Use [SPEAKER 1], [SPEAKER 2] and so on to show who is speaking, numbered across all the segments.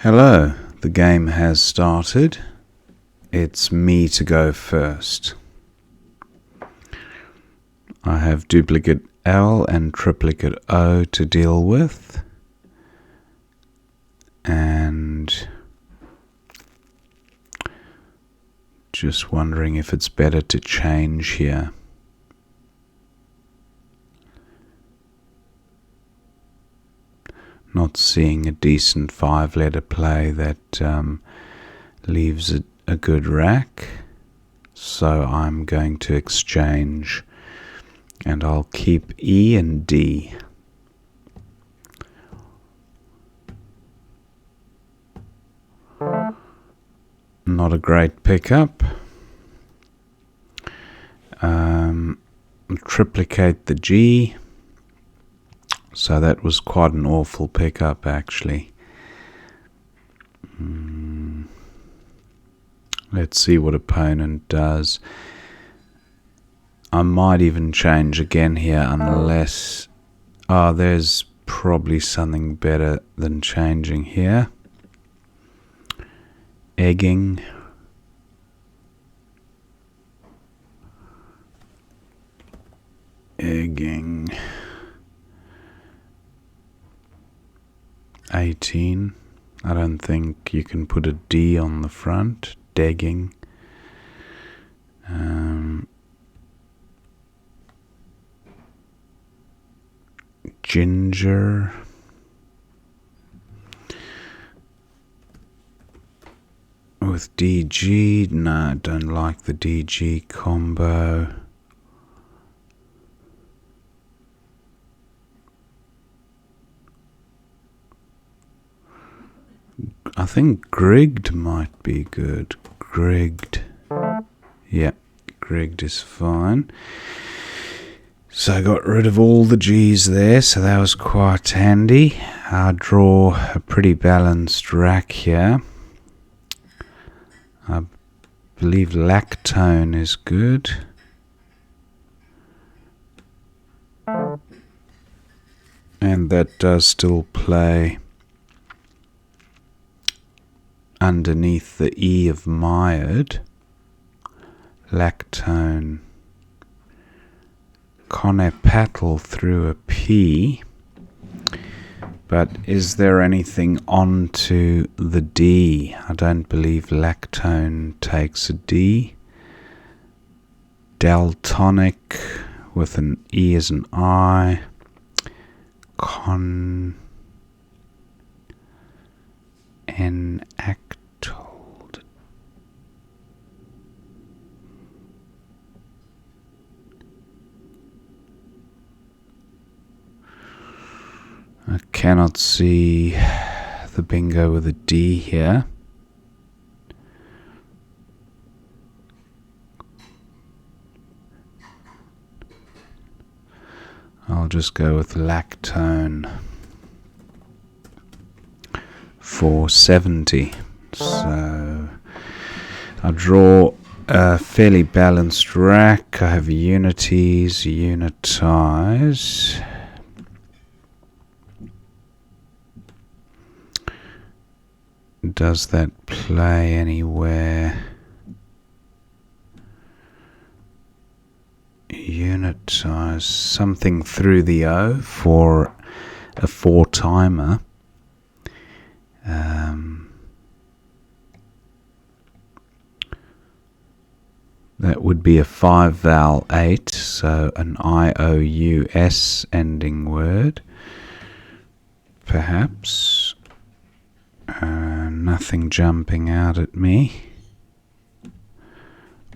[SPEAKER 1] Hello, the game has started. It's me to go first. I have duplicate L and triplicate O to deal with. And just wondering if it's better to change here. Not seeing a decent 5-letter play that leaves a good rack, so I'm going to exchange, and I'll keep E and D. Not a great pickup. Triplicate the G. So that was quite an awful pickup, actually. Let's see what opponent does. I might even change again here unless... there's probably something better than changing here. Egging. Egging. 18. I don't think you can put a D on the front. Degging. Ginger. With DG. No, I don't like the DG combo. I think grigged might be good. Grigged. Yeah, grigged is fine. So I got rid of all the G's there, so that was quite handy. I'll draw a pretty balanced rack here. I believe lactone is good. And that does still play underneath the E of mired. Lactone. Conepatal through a P. But is there anything onto the D? I don't believe lactone takes a D. Daltonic with an E as an I. Enactold. I cannot see the bingo with a D here. I'll just go with lactone for 70. So I'll draw a fairly balanced rack. I have unities, unitize. Does that play anywhere? Unitize something through the O for a 4-timer. That would be a 5-vowel 8, so an IOUS ending word, perhaps. Nothing jumping out at me.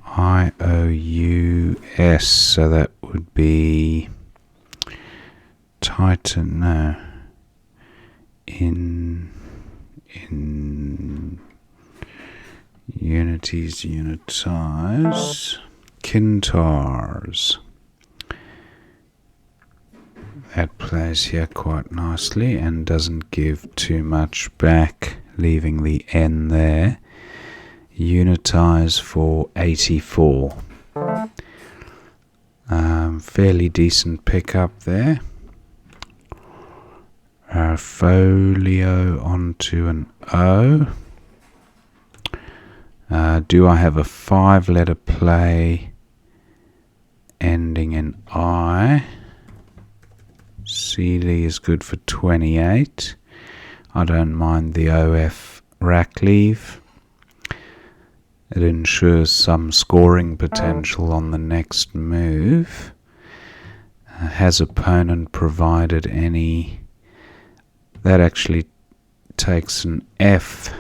[SPEAKER 1] IOUS, so that would be Titan, no. In unities, unitize. Kintars. That plays here quite nicely and doesn't give too much back, leaving the N there. Unitize for 84. Fairly decent pickup there. Folio onto an O. Do I have a 5-letter play ending in I? CD is good for 28. I don't mind the OF rack leave. It ensures some scoring potential on the next move. Has opponent provided any? That actually takes an F,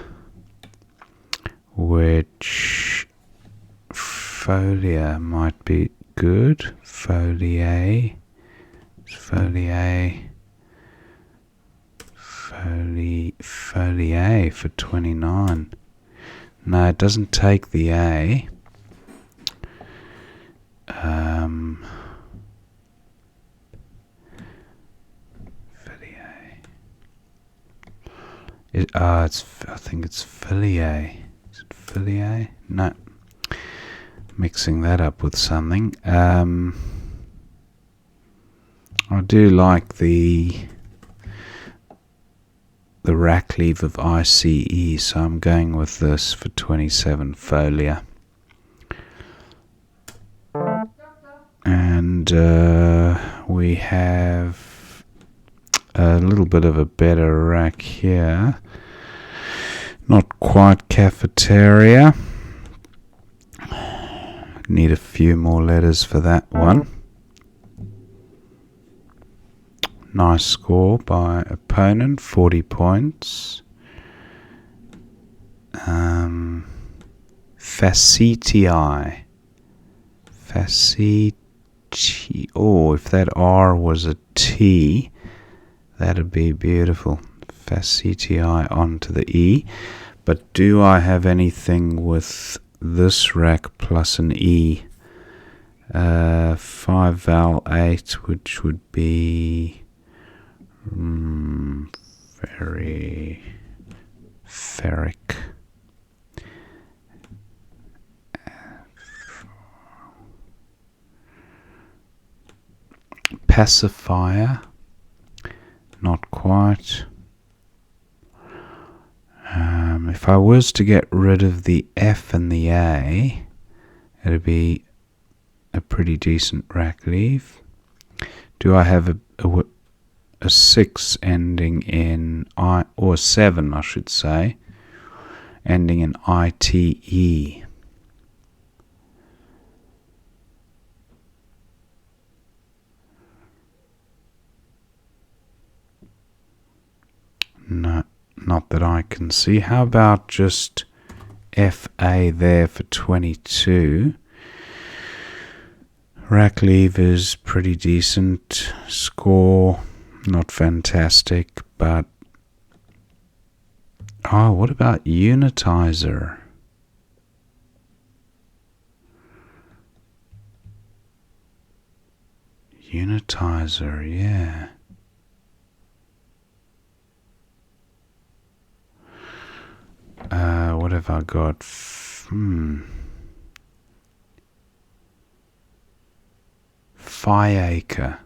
[SPEAKER 1] which Folia might be good. Folia for 29. No, it doesn't take the A. I think it's Filier. Is it Filier? No. Mixing that up with something. I do like the rack leave of ICE, so I'm going with this for 27 Folia. And we have a little bit of a better rack here. Not quite cafeteria. Need a few more letters for that one. Nice score by opponent, 40 points. Faceti. Oh, if that R was a T, that'd be beautiful. Faceti onto the E. But do I have anything with this rack plus an E? 5 val 8, which would be very ferric. Pacifier, not quite. If I was to get rid of the F and the A, it'd be a pretty decent rack leave. Do I have a 6 ending in I, or 7 I should say, ending in ITE? No, not that I can see. How about just FA there for 22? Rack leave is pretty decent. Score, not fantastic, but... Oh, what about unitizer? Unitizer, yeah. What have I got? Fiacre.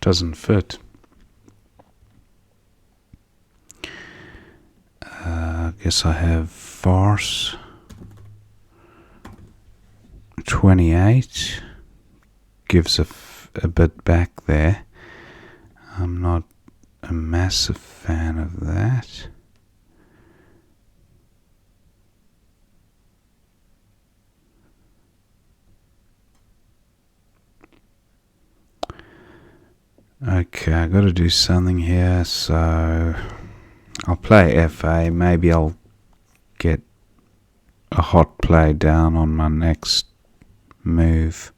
[SPEAKER 1] Doesn't fit. I guess I have farce. 28. Gives a bit back there. I'm not a massive fan of that. Okay, I got to do something here, so I'll play FA. Maybe I'll get a hot play down on my next move.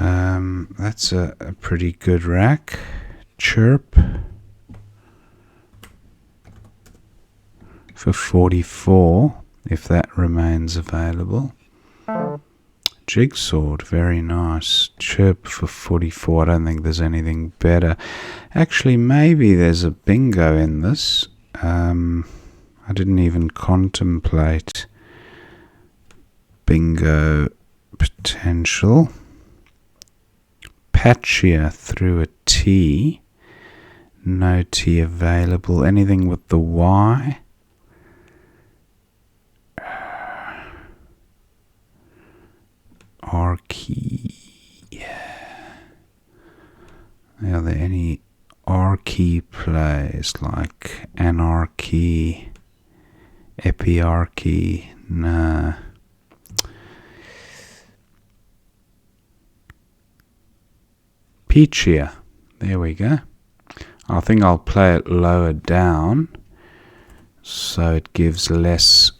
[SPEAKER 1] That's a pretty good rack. Chirp for 44, if that remains available. Jigsaw, very nice. Chirp for 44. I don't think there's anything better. Actually, maybe there's a bingo in this. I didn't even contemplate bingo potential. patchier through a T. No T available. Anything with the Y? R-key. Are there any R-key plays like anarchy, epiarchy? No. Peachier. There we go. I think I'll play it lower down so it gives less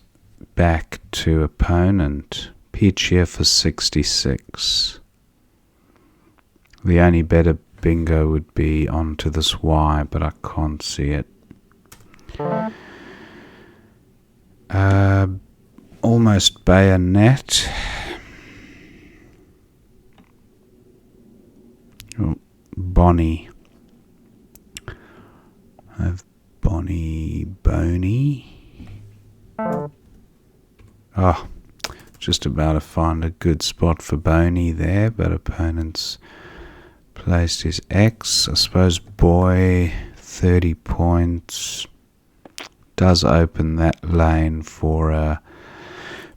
[SPEAKER 1] back to opponent. Peachier for 66. The only better bingo would be onto this Y, but I can't see it. Almost bayonet. Oh, Bonnie. I have Bonnie, Boney. Oh, just about to find a good spot for Boney there, but opponent's placed his X. I suppose boy, 30 points. Does open that lane for a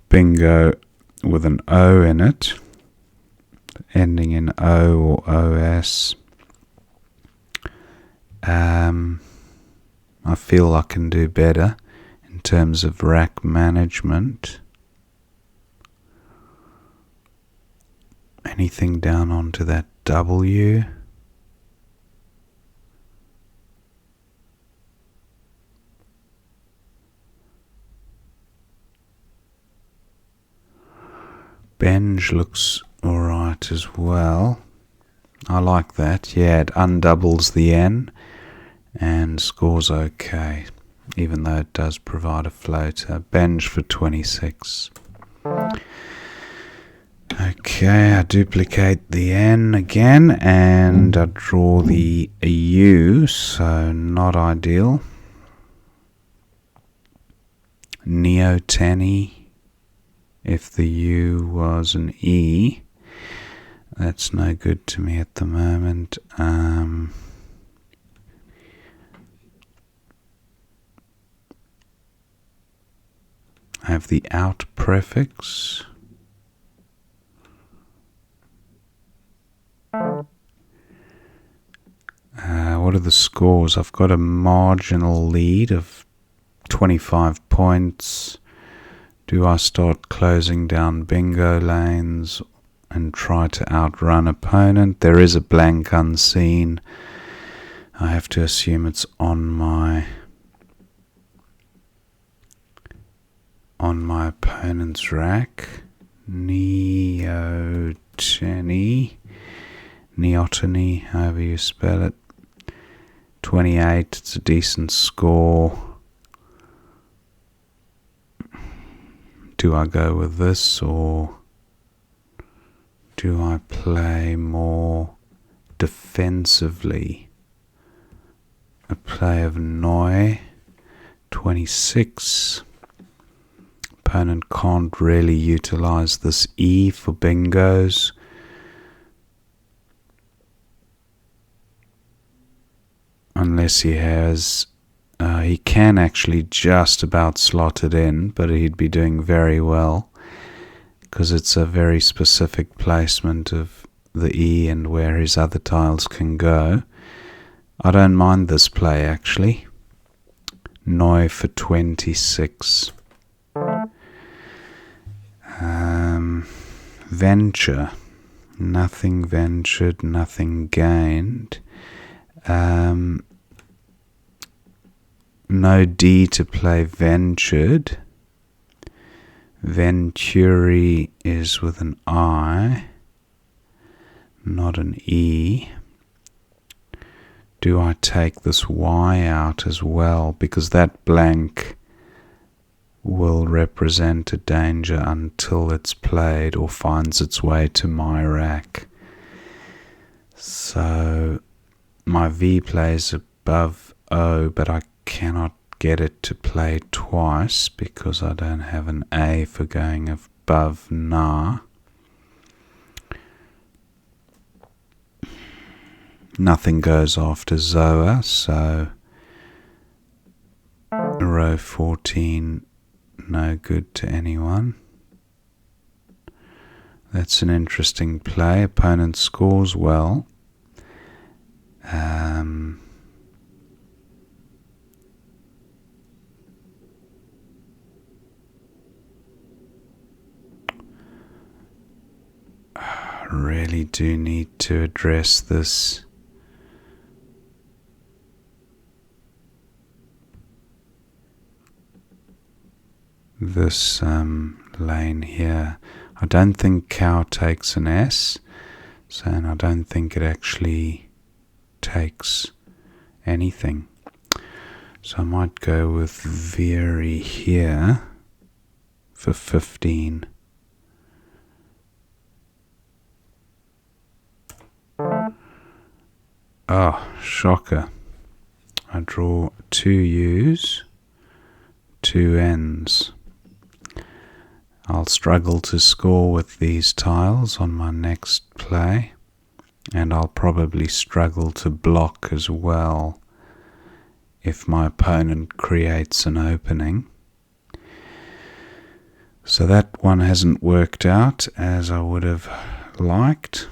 [SPEAKER 1] bingo with an O in it, ending in O or OS. I feel I can do better in terms of rack management. Anything down onto that W? Benj looks alright as well. I like that. Yeah, it undoubles the N and scores okay, even though it does provide a floater. Benj for 26. Okay, I duplicate the N again and I draw the U, so not ideal. Neoteny, if the U was an E. That's no good to me at the moment. I have the out prefix. What are the scores? I've got a marginal lead of 25 points. Do I start closing down bingo lanes and try to outrun opponent? There is a blank unseen. I have to assume it's on my opponent's rack. Neoteny, however you spell it. 28, it's a decent score. Do I go with this or do I play more defensively? A play of Noi, 26. Opponent can't really utilize this E for bingos. Unless he has, he can actually just about slot it in, but he'd be doing very well because it's a very specific placement of the E and where his other tiles can go. I don't mind this play actually. Noi for 26. Venture. Nothing ventured, nothing gained. No D to play ventured. Venturi is with an I, not an E. Do I take this Y out as well? Because that blank will represent a danger until it's played or finds its way to my rack. So my V plays above O, but I cannot get it to play twice because I don't have an A for going above Na. Nothing goes after Zoa, so row 14, no good to anyone. That's an interesting play. Opponent scores well. I really do need to address this. This lane here. I don't think cow takes an S, and I don't think it actually takes anything. So I might go with Veery here for 15. Oh, shocker. I draw 2 U's, 2 N's. I'll struggle to score with these tiles on my next play, and I'll probably struggle to block as well if my opponent creates an opening. So that one hasn't worked out as I would have liked.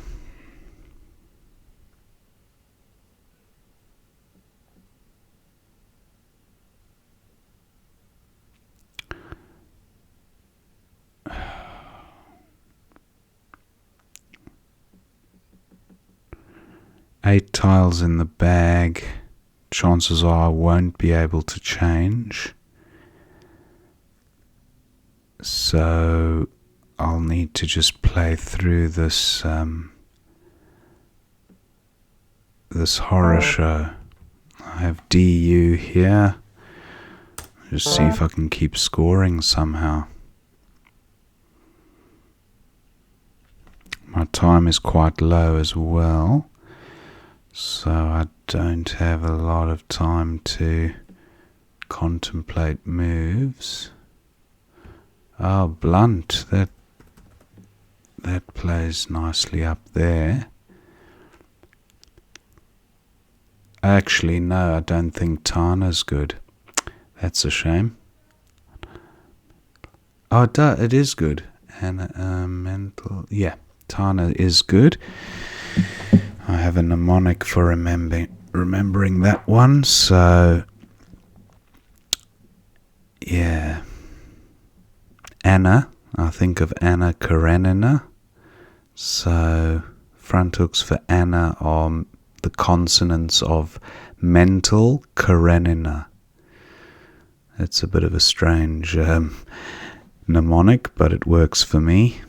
[SPEAKER 1] Eight tiles in the bag. Chances are I won't be able to change. So I'll need to just play through this this horror show. I have DU here. Just see if I can keep scoring somehow. My time is quite low as well, so I don't have a lot of time to contemplate moves. Oh, blunt, that plays nicely up there. Actually, no, I don't think Tana's good. That's a shame. Oh, it is good. And mental, yeah, Tana is good. I have a mnemonic for remembering that one, so yeah. Anna, I think of Anna Karenina. So front hooks for Anna are the consonants of mental Karenina. It's a bit of a strange mnemonic, but it works for me.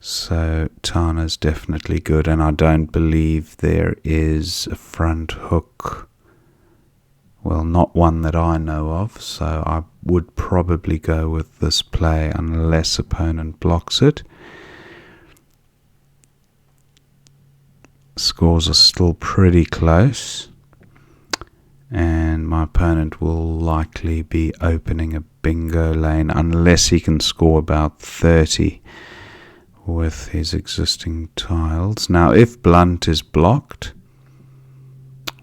[SPEAKER 1] So Tana's definitely good, and I don't believe there is a front hook. Well, not one that I know of, so I would probably go with this play unless opponent blocks it. Scores are still pretty close, and my opponent will likely be opening a bingo lane unless he can score about 30 with his existing tiles. Now, if blunt is blocked,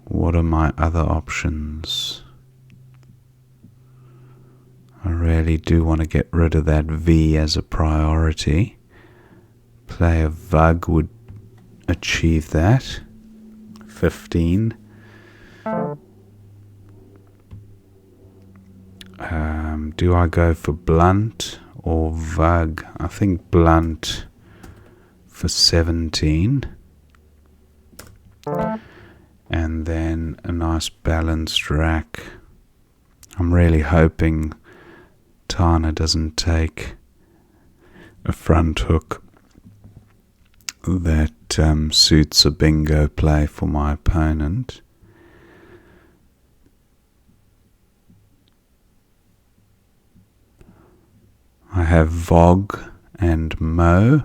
[SPEAKER 1] what are my other options? I really do want to get rid of that V as a priority. Play a Vug would achieve that. 15. Do I go for blunt or Vug? I think blunt for 17. And then a nice balanced rack. I'm really hoping Tana doesn't take a front hook that suits a bingo play for my opponent. I have Vogue and Mo.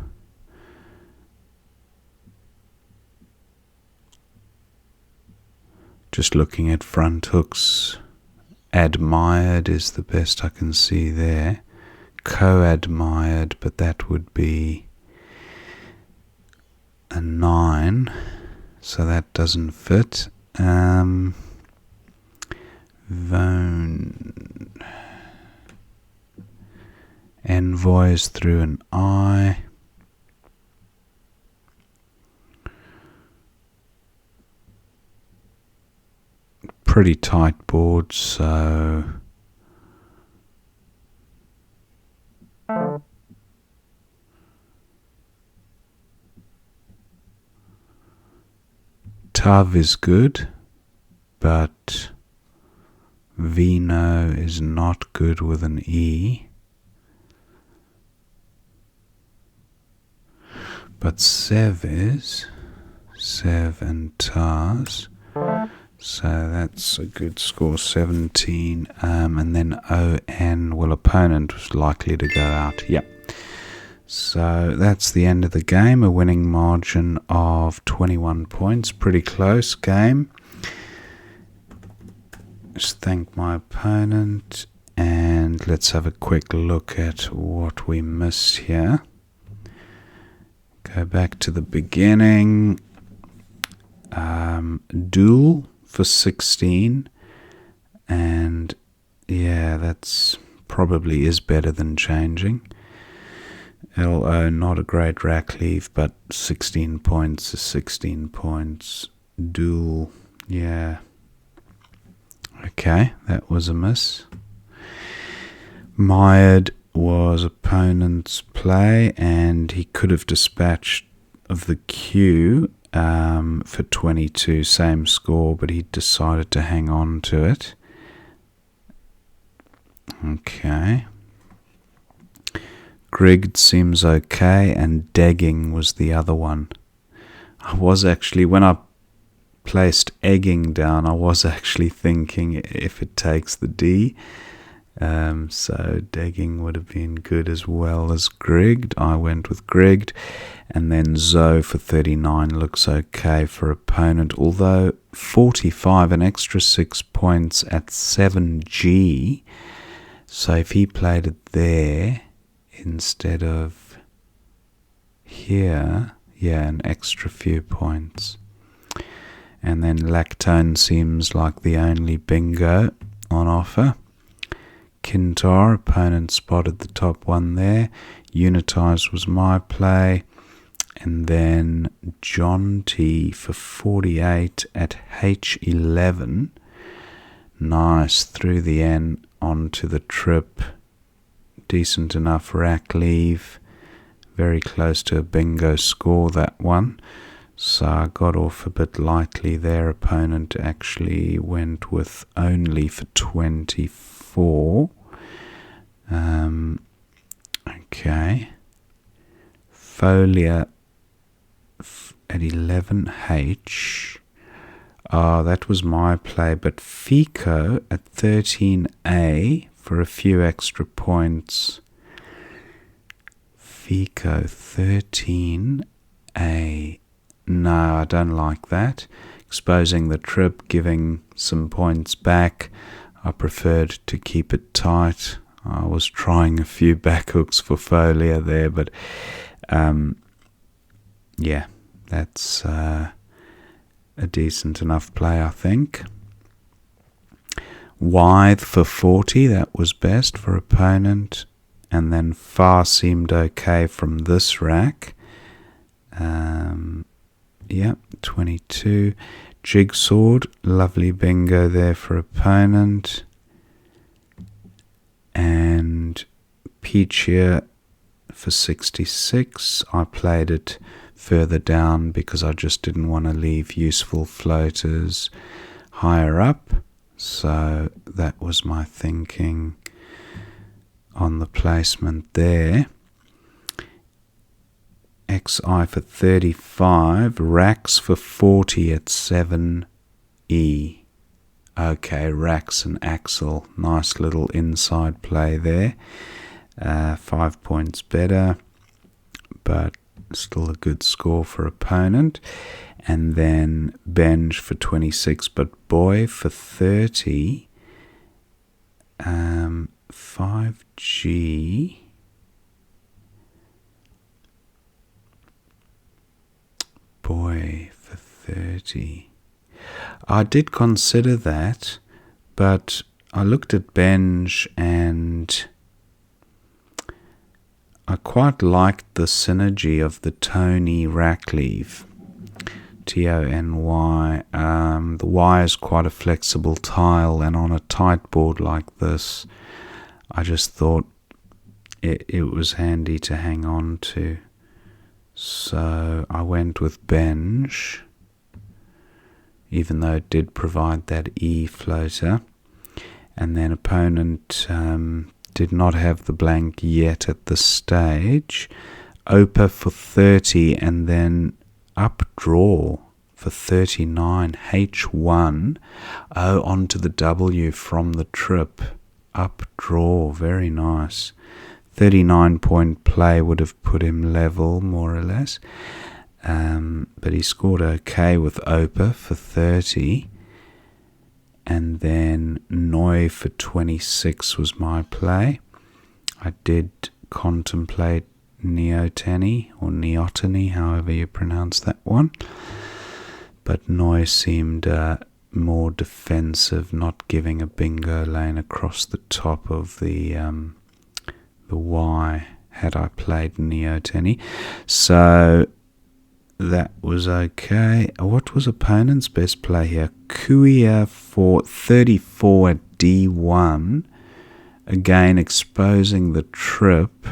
[SPEAKER 1] Just looking at front hooks, admired is the best I can see there. Co-admired, but that would be a 9. so that doesn't fit. Phone. Envoys through an I. Pretty tight board, so Tav is good, but Vino is not good with an E. But Sev is. Sev and Tars. So that's a good score, 17. And then ON, well, opponent was likely to go out. Yep. So that's the end of the game. A winning margin of 21 points. Pretty close game. Just thank my opponent. And let's have a quick look at what we missed here. Go back to the beginning. Duel for 16, and yeah, that's probably is better than changing. LO, not a great rack leave, but 16 points is 16 points. Duel, yeah. Okay, that was a miss. Mired was opponent's play, and he could have dispatched of the queue for 22, same score, but he decided to hang on to it. Okay. Grigged seems okay, and Degging was the other one. I was actually, when I placed Egging down, I was actually thinking if it takes the D. So Degging would have been good as well as Grigged. I went with Grigged. And then Zoe for 39 looks okay for opponent. Although 45, an extra 6 points at 7G. So if he played it there instead of here, yeah, an extra few points. And then Lactone seems like the only bingo on offer. Kintar, opponent spotted the top one there. Unitize was my play. And then John T for 48 at H11. Nice, through the N onto the trip. Decent enough rack leave. Very close to a bingo score, that one. So I got off a bit lightly there. Opponent actually went with only for 24. Okay. Folia at 11H. That was my play, but Fico at 13A for a few extra points. Fico 13A. No, I don't like that. Exposing the trip, giving some points back. I preferred to keep it tight. I was trying a few back hooks for Folia there, but yeah, that's a decent enough play, I think. Wythe for 40, that was best for opponent. And then Far seemed okay from this rack. Yep, 22. Jigsawed, lovely bingo there for opponent. And Peachia for 66. I played it further down because I just didn't want to leave useful floaters higher up. So that was my thinking on the placement there. XI for 35, racks for 40 at 7E. Okay, racks and axle, nice little inside play there. 5 points better, but still a good score for opponent. And then Benj for 26, but Boy for 30. 5G. Boy for 30. I did consider that, but I looked at Benj and I quite liked the synergy of the Tony rack leave. Tony. The Y is quite a flexible tile, and on a tight board like this, I just thought it was handy to hang on to. So I went with Benj, even though it did provide that E floater. And then opponent did not have the blank yet at this stage. Opa for 30, and then up draw for 39. H1. Oh, onto the W from the trip. Up draw. Very nice. 39-point play would have put him level, more or less. But he scored okay with Opa for 30. And then Noi for 26 was my play. I did contemplate Neoteny, or Neoteny, however you pronounce that one. But Noi seemed more defensive, not giving a bingo lane across the top of the Y had I played Neoteny. So that was okay. What was opponent's best play here? Kuya for 34 at D1. Again, exposing the trip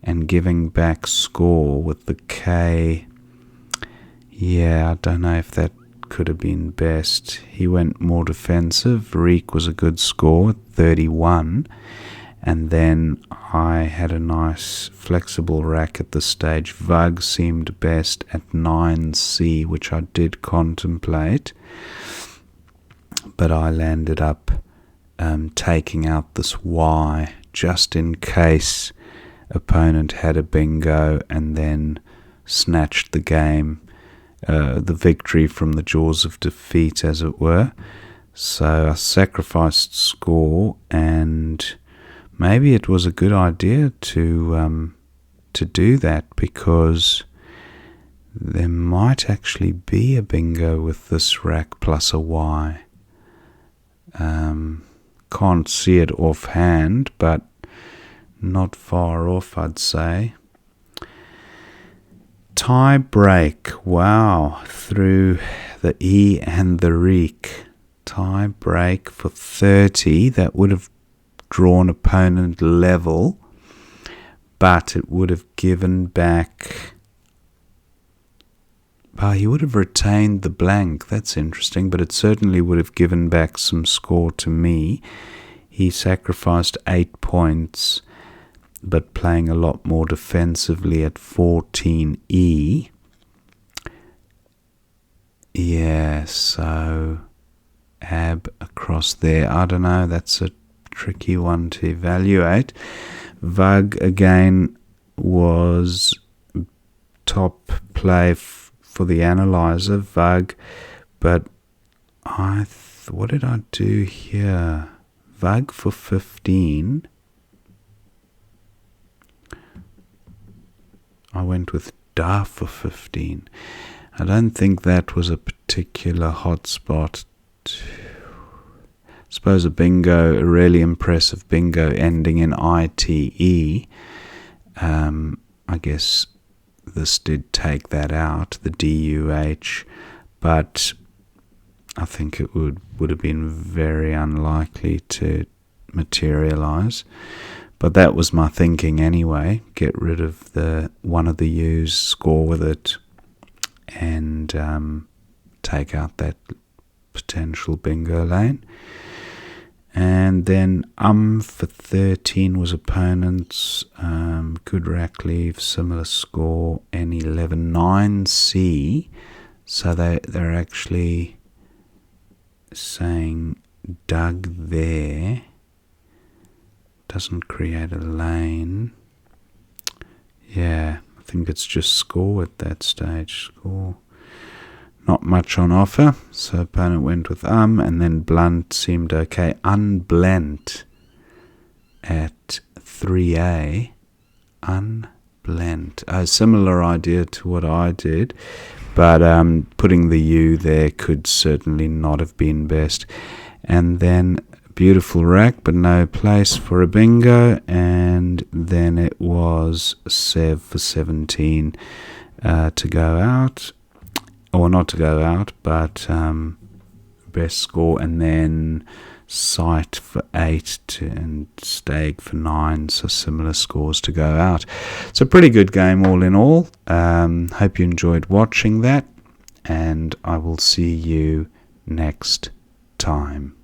[SPEAKER 1] and giving back score with the K. Yeah, I don't know if that could have been best. He went more defensive. Reek was a good score at 31. And then I had a nice flexible rack at the stage. Vug seemed best at 9C, which I did contemplate. But I landed up taking out this Y just in case opponent had a bingo and then snatched the game, the victory from the jaws of defeat, as it were. So I sacrificed score, and maybe it was a good idea to do that, because there might actually be a bingo with this rack plus a Y. Can't see it offhand, but not far off, I'd say. Tie break, wow, through the E and the Reek. Tie break for 30, that would have drawn opponent level, but it would have given back, he would have retained the blank. That's interesting, but it certainly would have given back some score to me. He sacrificed 8 points, but playing a lot more defensively at 14E. Yeah, so Ab across there. I don't know, that's a tricky one to evaluate. Vug again was top play for the analyzer, Vug, but what did I do here? Vug for 15. I went with Da for 15. I don't think that was a particular hotspot. I suppose a bingo, a really impressive bingo ending in ITE. I guess this did take that out, the DUH, but I think it would have been very unlikely to materialize. But that was my thinking anyway. Get rid of the one of the U's, score with it, and take out that potential bingo lane. And then for 13 was opponents. Good rack leave, similar score, N11, 9C. So they're actually saying Doug there doesn't create a lane. Yeah, I think it's just score at that stage. Score. Not much on offer, so opponent went with and then blunt seemed okay. Unblent at 3A. Unblent. A similar idea to what I did, but putting the U there could certainly not have been best. And then beautiful rack, but no place for a bingo. And then it was Sev for 17 to go out, or not to go out, but best score. And then Sight for 8 and Stag for 9, so similar scores to go out. It's a pretty good game all in all. Hope you enjoyed watching that, and I will see you next time.